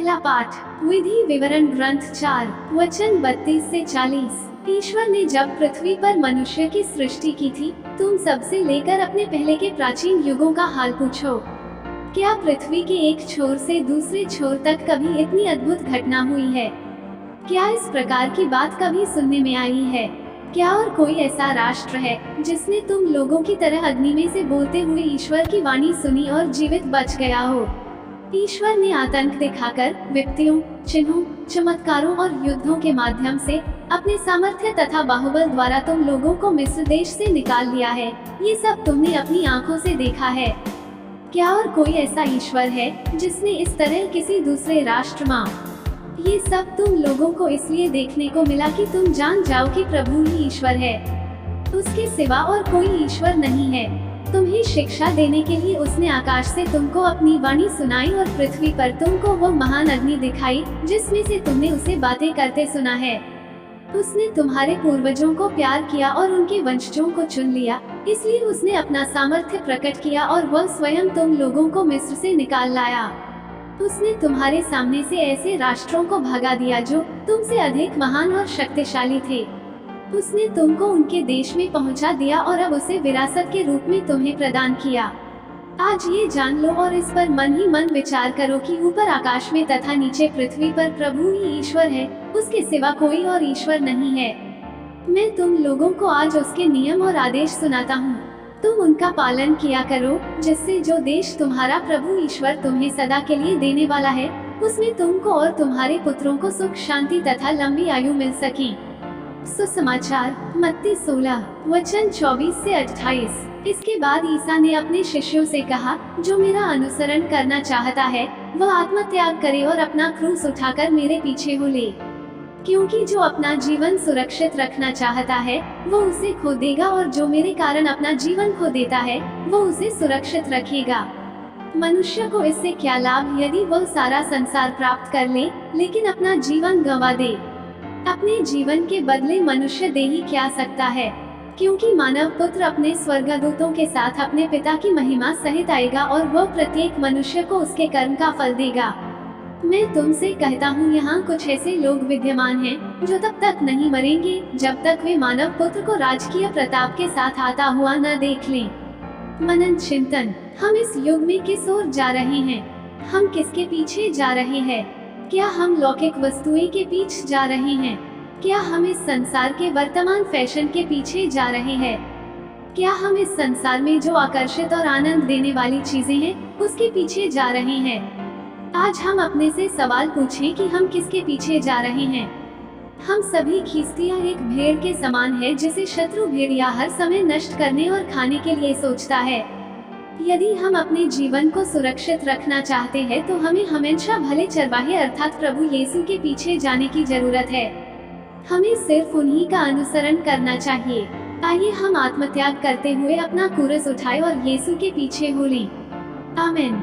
पहला पाठ विधि विवरण ग्रंथ 4 वचन 32 से 40। ईश्वर ने जब पृथ्वी पर मनुष्य की सृष्टि की थी, तुम सबसे लेकर अपने पहले के प्राचीन युगों का हाल पूछो। क्या पृथ्वी के एक छोर से दूसरे छोर तक कभी इतनी अद्भुत घटना हुई है? क्या इस प्रकार की बात कभी सुनने में आई है? क्या और कोई ऐसा राष्ट्र है जिसने तुम लोगों की तरह अग्नि में से बोलते हुए ईश्वर की वाणी सुनी और जीवित बच गया हो? ईश्वर ने आतंक दिखाकर विपत्तियों, चिन्हों, चमत्कारों और युद्धों के माध्यम से अपने सामर्थ्य तथा बाहुबल द्वारा तुम लोगों को मिस्र देश से निकाल लिया है। ये सब तुमने अपनी आंखों से देखा है। क्या और कोई ऐसा ईश्वर है जिसने इस तरह किसी दूसरे राष्ट्र में? ये सब तुम लोगों को इसलिए देखने को मिला कि तुम जान जाओ कि प्रभु ही ईश्वर है, उसके सिवा और कोई ईश्वर नहीं है। तुम्हें शिक्षा देने के लिए उसने आकाश से तुमको अपनी वाणी सुनाई और पृथ्वी पर तुमको वो महान अग्नि दिखाई जिसमें से तुमने उसे बातें करते सुना है। उसने तुम्हारे पूर्वजों को प्यार किया और उनके वंशजों को चुन लिया, इसलिए उसने अपना सामर्थ्य प्रकट किया और वह स्वयं तुम लोगों को मिस्र से निकाल लाया। उसने तुम्हारे सामने से ऐसे राष्ट्रों को भगा दिया जो तुमसे अधिक महान और शक्तिशाली थे। उसने तुमको उनके देश में पहुंचा दिया और अब उसे विरासत के रूप में तुम्हें प्रदान किया। आज ये जान लो और इस पर मन ही मन विचार करो कि ऊपर आकाश में तथा नीचे पृथ्वी पर प्रभु ही ईश्वर है, उसके सिवा कोई और ईश्वर नहीं है। मैं तुम लोगों को आज उसके नियम और आदेश सुनाता हूँ, तुम उनका पालन किया करो, जिससे जो देश तुम्हारा प्रभु ईश्वर तुम्हें सदा के लिए देने वाला है, उसमें तुमको और तुम्हारे पुत्रों को सुख शांति तथा लंबी आयु मिल सके। सुसमाचार मत्ती 16 वचन 24 से 28। इसके बाद ईसा ने अपने शिष्यों से कहा, जो मेरा अनुसरण करना चाहता है वह आत्मत्याग करे और अपना क्रूस उठाकर मेरे पीछे हो ले। क्योंकि जो अपना जीवन सुरक्षित रखना चाहता है वो उसे खो देगा, और जो मेरे कारण अपना जीवन खो देता है वो उसे सुरक्षित रखेगा। मनुष्य को इससे क्या लाभ यदि वह सारा संसार प्राप्त कर ले लेकिन अपना जीवन गंवा दे? अपने जीवन के बदले मनुष्य दे ही क्या सकता है? क्योंकि मानव पुत्र अपने स्वर्गदूतों के साथ अपने पिता की महिमा सहित आएगा और वह प्रत्येक मनुष्य को उसके कर्म का फल देगा। मैं तुमसे कहता हूँ, यहाँ कुछ ऐसे लोग विद्यमान हैं जो तब तक नहीं मरेंगे जब तक वे मानव पुत्र को राजकीय प्रताप के साथ आता हुआ न देख लें। मनन चिंतन। हम इस युग में किस ओर जा रहे हैं? हम किसके पीछे जा रहे हैं? क्या हम लौकिक वस्तुएं के पीछे जा रहे हैं? क्या हम इस संसार के वर्तमान फैशन के पीछे जा रहे हैं? क्या हम इस संसार में जो आकर्षित और आनंद देने वाली चीजें हैं उसके पीछे जा रहे हैं? आज हम अपने से सवाल पूछें कि हम किसके पीछे जा रहे हैं। हम सभी खींचतियाँ एक भेड़ के समान है जिसे शत्रु भेड़िया हर समय नष्ट करने और खाने के लिए सोचता है। यदि हम अपने जीवन को सुरक्षित रखना चाहते हैं तो हमें हमेशा भले चरवाहे अर्थात प्रभु यीशु के पीछे जाने की जरूरत है। हमें सिर्फ उन्हीं का अनुसरण करना चाहिए। आइए हम आत्मत्याग करते हुए अपना क्रूस उठाएं और यीशु के पीछे हो लें। आमीन।